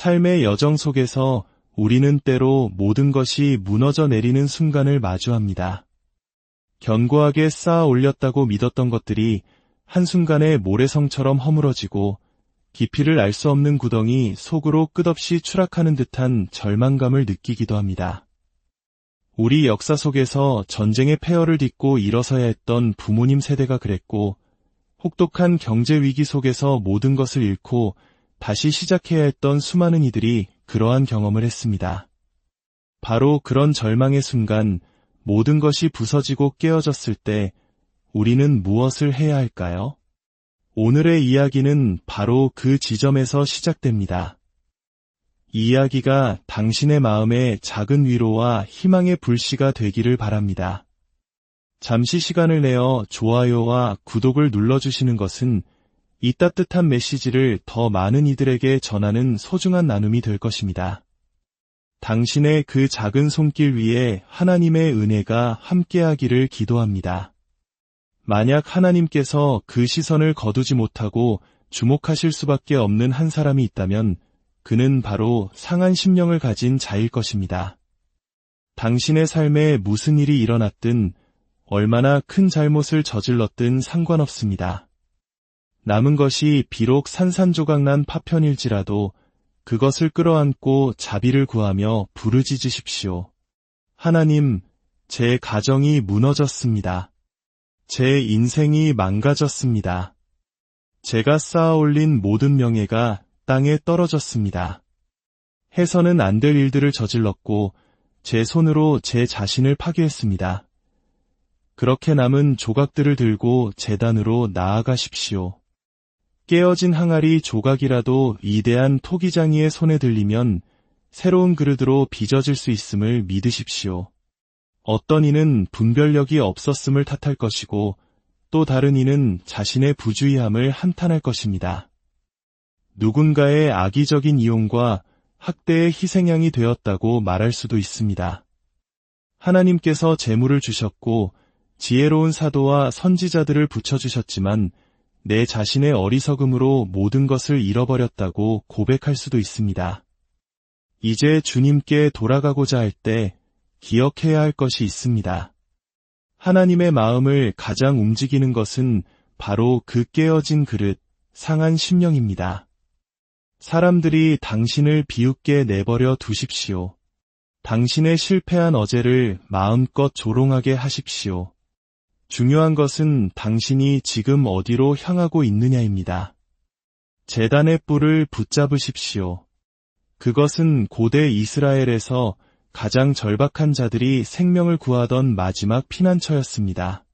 삶의 여정 속에서 우리는 때로 모든 것이 무너져 내리는 순간을 마주합니다. 견고하게 쌓아 올렸다고 믿었던 것들이 한순간에 모래성처럼 허물어지고 깊이를 알 수 없는 구덩이 속으로 끝없이 추락하는 듯한 절망감을 느끼기도 합니다. 우리 역사 속에서 전쟁의 폐허를 딛고 일어서야 했던 부모님 세대가 그랬고, 혹독한 경제 위기 속에서 모든 것을 잃고 다시 시작해야 했던 수많은 이들이 그러한 경험을 했습니다. 바로 그런 절망의 순간, 모든 것이 부서지고 깨어졌을 때 우리는 무엇을 해야 할까요? 오늘의 이야기는 바로 그 지점에서 시작됩니다. 이 이야기가 당신의 마음에 작은 위로와 희망의 불씨가 되기를 바랍니다. 잠시 시간을 내어 좋아요와 구독을 눌러주시는 것은 이 따뜻한 메시지를 더 많은 이들에게 전하는 소중한 나눔이 될 것입니다. 당신의 그 작은 손길 위에 하나님의 은혜가 함께하기를 기도합니다. 만약 하나님께서 그 시선을 거두지 못하고 주목하실 수밖에 없는 한 사람이 있다면 그는 바로 상한 심령을 가진 자일 것입니다. 당신의 삶에 무슨 일이 일어났든 얼마나 큰 잘못을 저질렀든 상관없습니다. 남은 것이 비록 산산조각난 파편일지라도 그것을 끌어안고 자비를 구하며 부르짖으십시오. 하나님, 제 가정이 무너졌습니다. 제 인생이 망가졌습니다. 제가 쌓아올린 모든 명예가 땅에 떨어졌습니다. 해서는 안 될 일들을 저질렀고 제 손으로 제 자신을 파괴했습니다. 그렇게 남은 조각들을 들고 제단으로 나아가십시오. 깨어진 항아리 조각이라도 위대한 토기장이의 손에 들리면 새로운 그릇으로 빚어질 수 있음을 믿으십시오. 어떤 이는 분별력이 없었음을 탓할 것이고 또 다른 이는 자신의 부주의함을 한탄할 것입니다. 누군가의 악의적인 이용과 학대의 희생양이 되었다고 말할 수도 있습니다. 하나님께서 재물을 주셨고 지혜로운 사도와 선지자들을 붙여주셨지만 내 자신의 어리석음으로 모든 것을 잃어버렸다고 고백할 수도 있습니다. 이제 주님께 돌아가고자 할 때 기억해야 할 것이 있습니다. 하나님의 마음을 가장 움직이는 것은 바로 그 깨어진 그릇, 상한 심령입니다. 사람들이 당신을 비웃게 내버려 두십시오. 당신의 실패한 어제를 마음껏 조롱하게 하십시오. 중요한 것은 당신이 지금 어디로 향하고 있느냐입니다. 제단의 뿔을 붙잡으십시오. 그것은 고대 이스라엘에서 가장 절박한 자들이 생명을 구하던 마지막 피난처였습니다.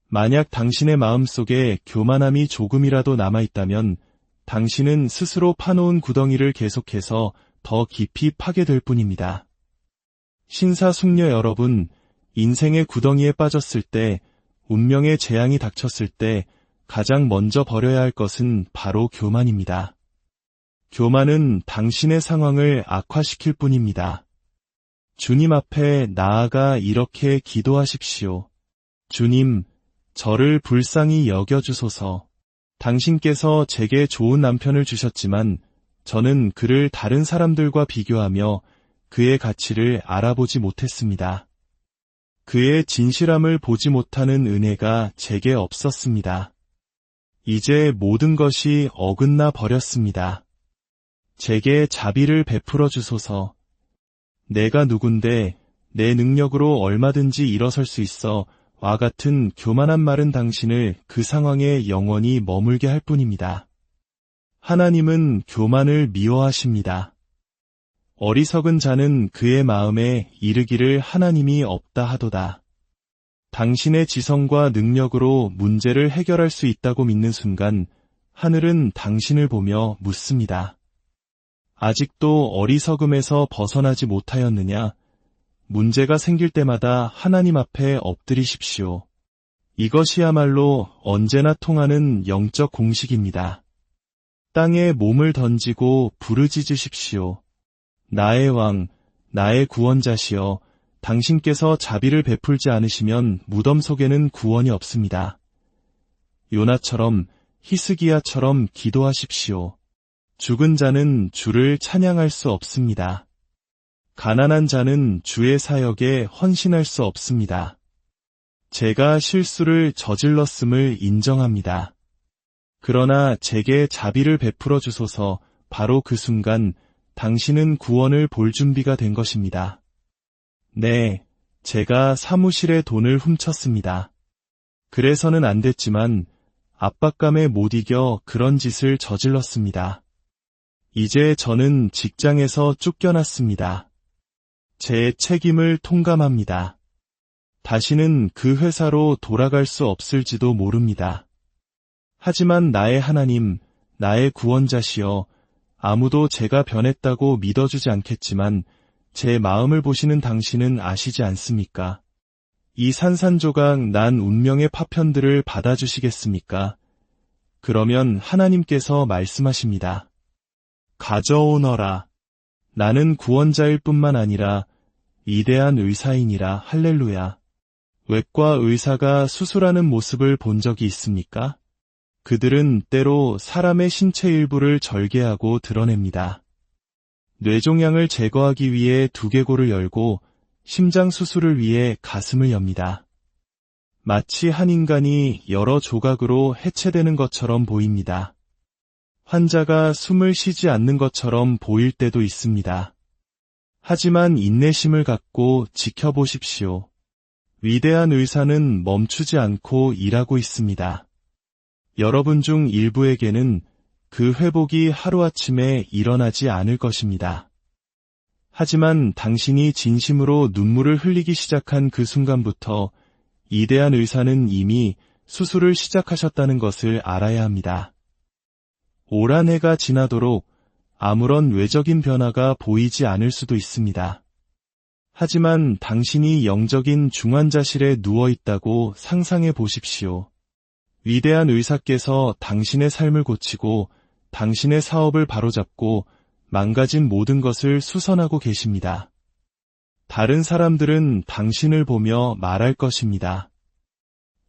만약 당신의 마음속에 교만함이 조금이라도 남아있다면 당신은 스스로 파놓은 구덩이를 계속해서 더 깊이 파게 될 뿐입니다. 신사숙녀 여러분, 인생의 구덩이에 빠졌을 때, 운명의 재앙이 닥쳤을 때 가장 먼저 버려야 할 것은 바로 교만입니다. 교만은 당신의 상황을 악화시킬 뿐입니다. 주님 앞에 나아가 이렇게 기도하십시오. 주님, 저를 불쌍히 여겨주소서. 당신께서 제게 좋은 남편을 주셨지만 저는 그를 다른 사람들과 비교하며 그의 가치를 알아보지 못했습니다. 그의 진실함을 보지 못하는 은혜가 제게 없었습니다. 이제 모든 것이 어긋나 버렸습니다. 제게 자비를 베풀어 주소서. 내가 누군데 내 능력으로 얼마든지 일어설 수 있어 와 같은 교만한 말은 당신을 그 상황에 영원히 머물게 할 뿐입니다. 하나님은 교만을 미워하십니다. 어리석은 자는 그의 마음에 이르기를 하나님이 없다 하도다. 당신의 지성과 능력으로 문제를 해결할 수 있다고 믿는 순간 하늘은 당신을 보며 묻습니다. 아직도 어리석음에서 벗어나지 못하였느냐? 문제가 생길 때마다 하나님 앞에 엎드리십시오. 이것이야말로 언제나 통하는 영적 공식입니다. 땅에 몸을 던지고 부르짖으십시오. 나의 왕, 나의 구원자시여, 당신께서 자비를 베풀지 않으시면 무덤 속에는 구원이 없습니다. 요나처럼, 히스기야처럼 기도하십시오. 죽은 자는 주를 찬양할 수 없습니다. 가난한 자는 주의 사역에 헌신할 수 없습니다. 제가 실수를 저질렀음을 인정합니다. 그러나 제게 자비를 베풀어 주소서. 바로 그 순간 당신은 구원을 볼 준비가 된 것입니다. 네, 제가 사무실에 돈을 훔쳤습니다. 그래서는 안 됐지만 압박감에 못 이겨 그런 짓을 저질렀습니다. 이제 저는 직장에서 쫓겨났습니다. 제 책임을 통감합니다. 다시는 그 회사로 돌아갈 수 없을지도 모릅니다. 하지만 나의 하나님, 나의 구원자시여, 아무도 제가 변했다고 믿어주지 않겠지만 제 마음을 보시는 당신은 아시지 않습니까? 이 산산조각 난 운명의 파편들을 받아주시겠습니까? 그러면 하나님께서 말씀하십니다. 가져오너라. 나는 구원자일 뿐만 아니라 위대한 의사이니라. 할렐루야. 외과 의사가 수술하는 모습을 본 적이 있습니까? 그들은 때로 사람의 신체 일부를 절개하고 드러냅니다. 뇌종양을 제거하기 위해 두개골을 열고 심장 수술을 위해 가슴을 엽니다. 마치 한 인간이 여러 조각으로 해체되는 것처럼 보입니다. 환자가 숨을 쉬지 않는 것처럼 보일 때도 있습니다. 하지만 인내심을 갖고 지켜보십시오. 위대한 의사는 멈추지 않고 일하고 있습니다. 여러분 중 일부에게는 그 회복이 하루아침에 일어나지 않을 것입니다. 하지만 당신이 진심으로 눈물을 흘리기 시작한 그 순간부터 위대한 의사는 이미 수술을 시작하셨다는 것을 알아야 합니다. 오랜 해가 지나도록 아무런 외적인 변화가 보이지 않을 수도 있습니다. 하지만 당신이 영적인 중환자실에 누워 있다고 상상해 보십시오. 위대한 의사께서 당신의 삶을 고치고 당신의 사업을 바로잡고 망가진 모든 것을 수선하고 계십니다. 다른 사람들은 당신을 보며 말할 것입니다.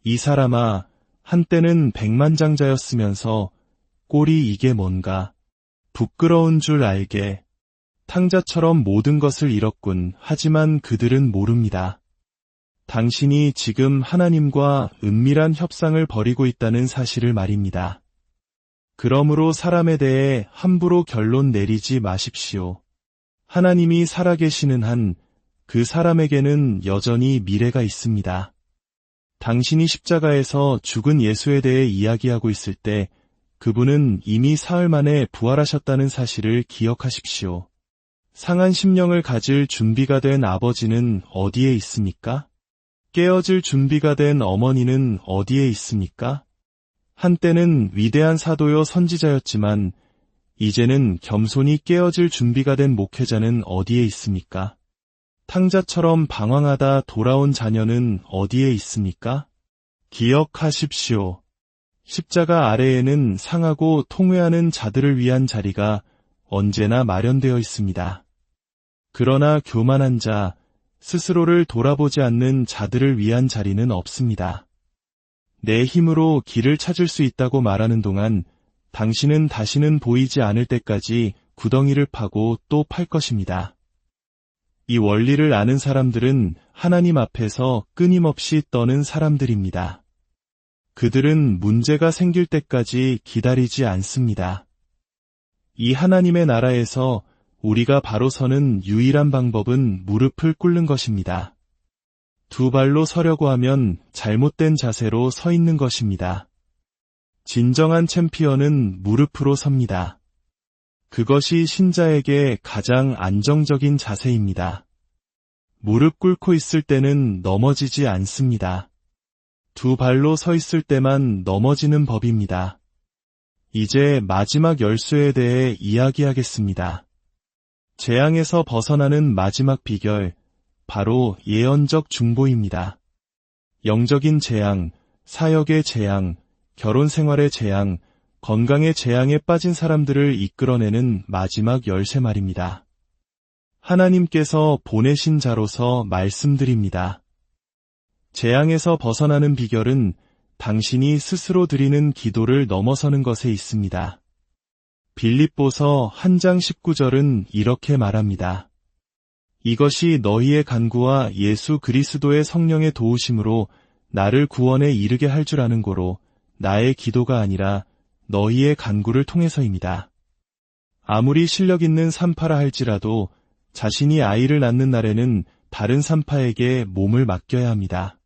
이 사람아, 한때는 백만장자였으면서 꼴이 이게 뭔가 부끄러운 줄 알게. 탕자처럼 모든 것을 잃었군. 하지만 그들은 모릅니다. 당신이 지금 하나님과 은밀한 협상을 벌이고 있다는 사실을 말입니다. 그러므로 사람에 대해 함부로 결론 내리지 마십시오. 하나님이 살아계시는 한 그 사람에게는 여전히 미래가 있습니다. 당신이 십자가에서 죽은 예수에 대해 이야기하고 있을 때 그분은 이미 사흘 만에 부활하셨다는 사실을 기억하십시오. 상한 심령을 가질 준비가 된 아버지는 어디에 있습니까? 깨어질 준비가 된 어머니는 어디에 있습니까? 한때는 위대한 사도요 선지자였지만 이제는 겸손히 깨어질 준비가 된 목회자는 어디에 있습니까? 탕자처럼 방황하다 돌아온 자녀는 어디에 있습니까? 기억하십시오. 십자가 아래에는 상하고 통회하는 자들을 위한 자리가 언제나 마련되어 있습니다. 그러나 교만한 자, 스스로를 돌아보지 않는 자들을 위한 자리는 없습니다. 내 힘으로 길을 찾을 수 있다고 말하는 동안 당신은 다시는 보이지 않을 때까지 구덩이를 파고 또 팔 것입니다. 이 원리를 아는 사람들은 하나님 앞에서 끊임없이 떠는 사람들입니다. 그들은 문제가 생길 때까지 기다리지 않습니다. 이 하나님의 나라에서 우리가 바로 서는 유일한 방법은 무릎을 꿇는 것입니다. 두 발로 서려고 하면 잘못된 자세로 서 있는 것입니다. 진정한 챔피언은 무릎으로 섭니다. 그것이 신자에게 가장 안정적인 자세입니다. 무릎 꿇고 있을 때는 넘어지지 않습니다. 두 발로 서 있을 때만 넘어지는 법입니다. 이제 마지막 열쇠에 대해 이야기하겠습니다. 재앙에서 벗어나는 마지막 비결, 바로 예언적 중보입니다. 영적인 재앙, 사역의 재앙, 결혼 생활의 재앙, 건강의 재앙에 빠진 사람들을 이끌어내는 마지막 열쇠 말입니다. 하나님께서 보내신 자로서 말씀드립니다. 재앙에서 벗어나는 비결은 당신이 스스로 드리는 기도를 넘어서는 것에 있습니다. 빌립보서 1장 19절은 이렇게 말합니다. 이것이 너희의 간구와 예수 그리스도의 성령의 도우심으로 나를 구원에 이르게 할 줄 아는 고로 나의 기도가 아니라 너희의 간구를 통해서입니다. 아무리 실력 있는 산파라 할지라도 자신이 아이를 낳는 날에는 다른 산파에게 몸을 맡겨야 합니다.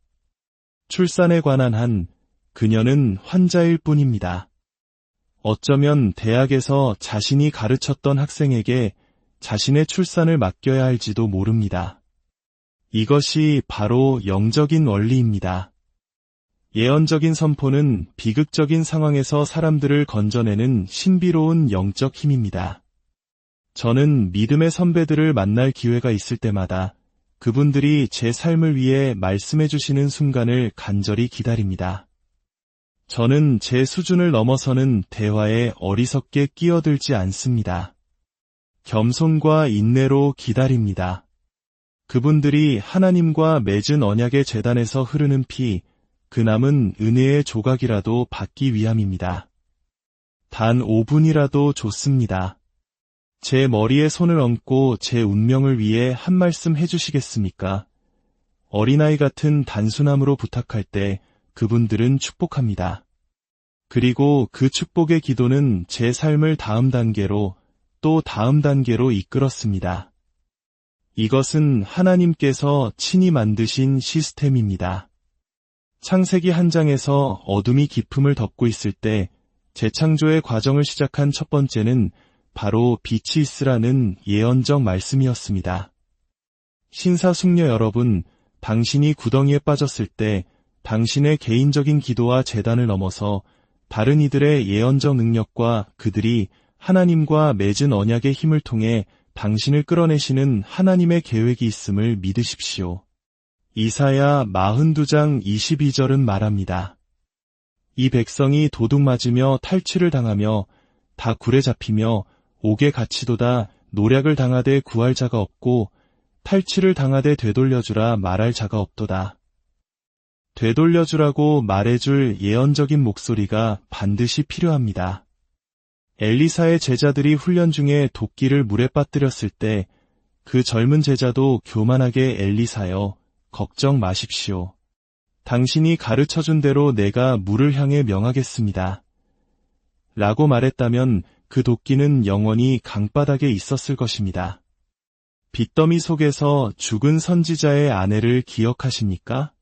출산에 관한 한 그녀는 환자일 뿐입니다. 어쩌면 대학에서 자신이 가르쳤던 학생에게 자신의 출산을 맡겨야 할지도 모릅니다. 이것이 바로 영적인 원리입니다. 예언적인 선포는 비극적인 상황에서 사람들을 건져내는 신비로운 영적 힘입니다. 저는 믿음의 선배들을 만날 기회가 있을 때마다 그분들이 제 삶을 위해 말씀해 주시는 순간을 간절히 기다립니다. 저는 제 수준을 넘어서는 대화에 어리석게 끼어들지 않습니다. 겸손과 인내로 기다립니다. 그분들이 하나님과 맺은 언약의 제단에서 흐르는 피, 그 남은 은혜의 조각이라도 받기 위함입니다. 단 5분이라도 좋습니다. 제 머리에 손을 얹고 제 운명을 위해 한 말씀 해주시겠습니까? 어린아이 같은 단순함으로 부탁할 때 그분들은 축복합니다. 그리고 그 축복의 기도는 제 삶을 다음 단계로 또 다음 단계로 이끌었습니다. 이것은 하나님께서 친히 만드신 시스템입니다. 창세기 1장에서 어둠이 깊음을 덮고 있을 때 재창조의 과정을 시작한 첫 번째는 바로 빛이 있으라는 예언적 말씀이었습니다. 신사숙녀 여러분, 당신이 구덩이에 빠졌을 때 당신의 개인적인 기도와 제단을 넘어서 다른 이들의 예언적 능력과 그들이 하나님과 맺은 언약의 힘을 통해 당신을 끌어내시는 하나님의 계획이 있음을 믿으십시오. 이사야 42장 22절은 말합니다. 이 백성이 도둑 맞으며 탈취를 당하며 다 굴에 잡히며 옥에 갇히도다 노략을 당하되 구할 자가 없고 탈취를 당하되 되돌려주라 말할 자가 없도다. 되돌려주라고 말해줄 예언적인 목소리가 반드시 필요합니다. 엘리사의 제자들이 훈련 중에 도끼를 물에 빠뜨렸을 때 그 젊은 제자도 교만하게 엘리사여 걱정 마십시오. 당신이 가르쳐준 대로 내가 물을 향해 명하겠습니다. 라고 말했다면 그 도끼는 영원히 강바닥에 있었을 것입니다. 빚더미 속에서 죽은 선지자의 아내를 기억하십니까?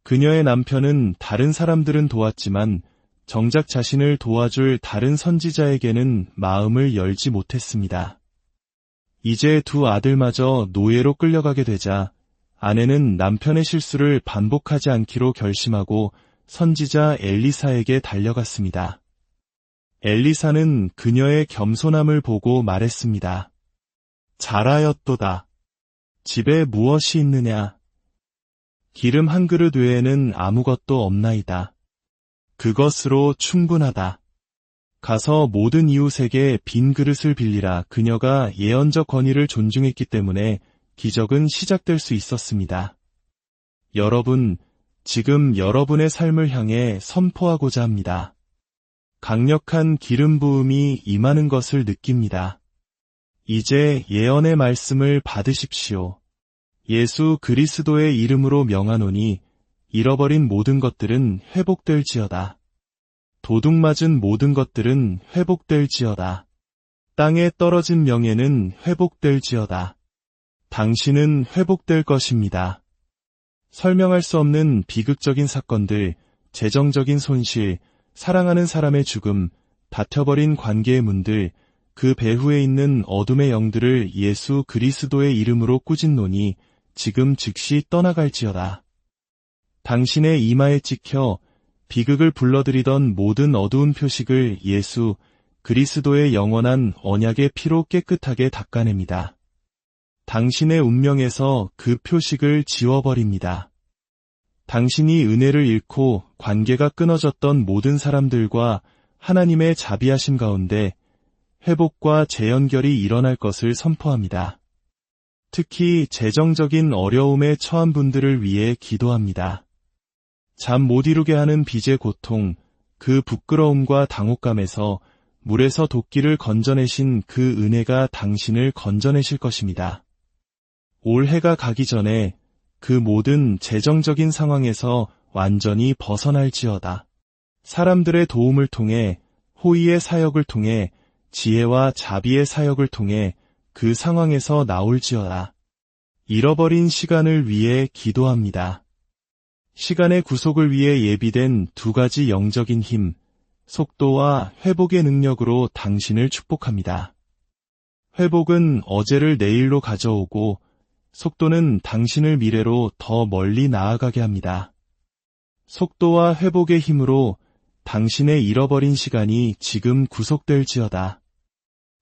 그녀의 남편은 다른 사람들은 도왔지만 정작 자신을 도와줄 다른 선지자에게는 마음을 열지 못했습니다. 이제 두 아들마저 노예로 끌려가게 되자 아내는 남편의 실수를 반복하지 않기로 결심하고 선지자 엘리사에게 달려갔습니다. 엘리사는 그녀의 겸손함을 보고 말했습니다. 잘하였도다. 집에 무엇이 있느냐? 기름 한 그릇 외에는 아무것도 없나이다. 그것으로 충분하다. 가서 모든 이웃에게 빈 그릇을 빌리라. 그녀가 예언적 권위를 존중했기 때문에 기적은 시작될 수 있었습니다. 여러분, 지금 여러분의 삶을 향해 선포하고자 합니다. 강력한 기름 부음이 임하는 것을 느낍니다. 이제 예언의 말씀을 받으십시오. 예수 그리스도의 이름으로 명하노니 잃어버린 모든 것들은 회복될지어다. 도둑맞은 모든 것들은 회복될지어다. 땅에 떨어진 명예는 회복될지어다. 당신은 회복될 것입니다. 설명할 수 없는 비극적인 사건들, 재정적인 손실, 사랑하는 사람의 죽음, 닫혀버린 관계의 문들, 그 배후에 있는 어둠의 영들을 예수 그리스도의 이름으로 꾸짖노니 지금 즉시 떠나갈지어다. 당신의 이마에 찍혀 비극을 불러들이던 모든 어두운 표식을 예수 그리스도의 영원한 언약의 피로 깨끗하게 닦아냅니다. 당신의 운명에서 그 표식을 지워버립니다. 당신이 은혜를 잃고 관계가 끊어졌던 모든 사람들과 하나님의 자비하심 가운데 회복과 재연결이 일어날 것을 선포합니다. 특히 재정적인 어려움에 처한 분들을 위해 기도합니다. 잠 못 이루게 하는 빚의 고통, 그 부끄러움과 당혹감에서 물에서 도끼를 건져내신 그 은혜가 당신을 건져내실 것입니다. 올해가 가기 전에 그 모든 재정적인 상황에서 완전히 벗어날지어다. 사람들의 도움을 통해, 호의의 사역을 통해, 지혜와 자비의 사역을 통해 그 상황에서 나올지어다. 잃어버린 시간을 위해 기도합니다. 시간의 구속을 위해 예비된 두 가지 영적인 힘, 속도와 회복의 능력으로 당신을 축복합니다. 회복은 어제를 내일로 가져오고, 속도는 당신을 미래로 더 멀리 나아가게 합니다. 속도와 회복의 힘으로 당신의 잃어버린 시간이 지금 구속될지어다.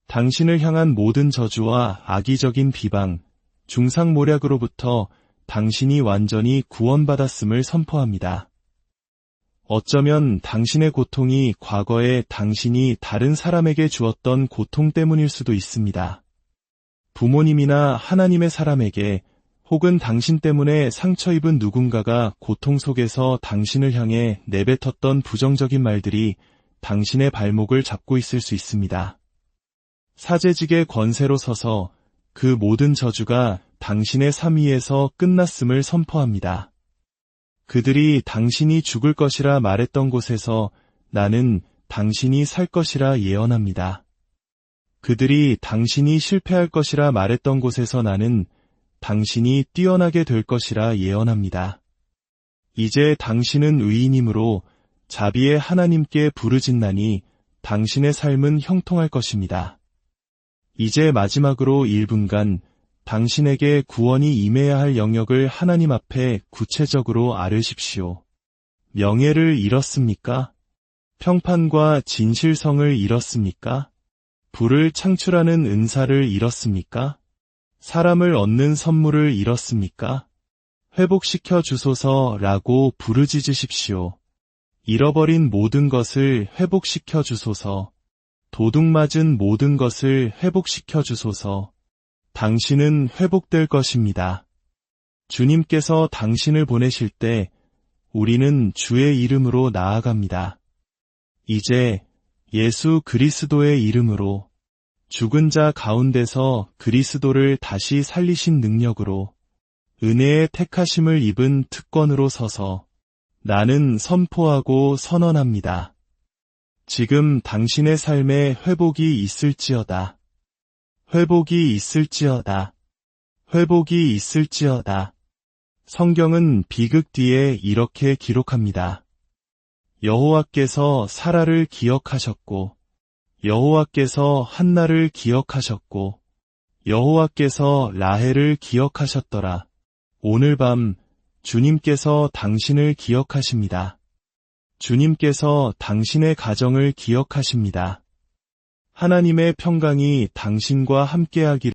당신을 향한 모든 저주와 악의적인 비방, 중상모략으로부터 당신이 완전히 구원받았음을 선포합니다. 어쩌면 당신의 고통이 과거에 당신이 다른 사람에게 주었던 고통 때문일 수도 있습니다. 부모님이나 하나님의 사람에게 혹은 당신 때문에 상처 입은 누군가가 고통 속에서 당신을 향해 내뱉었던 부정적인 말들이 당신의 발목을 잡고 있을 수 있습니다. 사제직의 권세로 서서 그 모든 저주가 당신의 삶 위에서 끝났음을 선포합니다. 그들이 당신이 죽을 것이라 말했던 곳에서 나는 당신이 살 것이라 예언합니다. 그들이 당신이 실패할 것이라 말했던 곳에서 나는 당신이 뛰어나게 될 것이라 예언합니다. 이제 당신은 의인이므로 자비의 하나님께 부르짖나니 당신의 삶은 형통할 것입니다. 이제 마지막으로 1분간 당신에게 구원이 임해야 할 영역을 하나님 앞에 구체적으로 아뢰십시오. 명예를 잃었습니까? 평판과 진실성을 잃었습니까? 부를 창출하는 은사를 잃었습니까? 사람을 얻는 선물을 잃었습니까? 회복시켜 주소서라고 부르짖으십시오. 잃어버린 모든 것을 회복시켜 주소서. 도둑맞은 모든 것을 회복시켜 주소서. 당신은 회복될 것입니다. 주님께서 당신을 보내실 때 우리는 주의 이름으로 나아갑니다. 이제 예수 그리스도의 이름으로 죽은 자 가운데서 그리스도를 다시 살리신 능력으로 은혜의 택하심을 입은 특권으로 서서 나는 선포하고 선언합니다. 지금 당신의 삶에 회복이 있을지어다. 회복이 있을지어다. 회복이 있을지어다. 성경은 비극 뒤에 이렇게 기록합니다. 여호와께서 사라를 기억하셨고 여호와께서 한나를 기억하셨고 여호와께서 라헬을 기억하셨더라. 오늘 밤 주님께서 당신을 기억하십니다. 주님께서 당신의 가정을 기억하십니다. 하나님의 평강이 당신과 함께하기를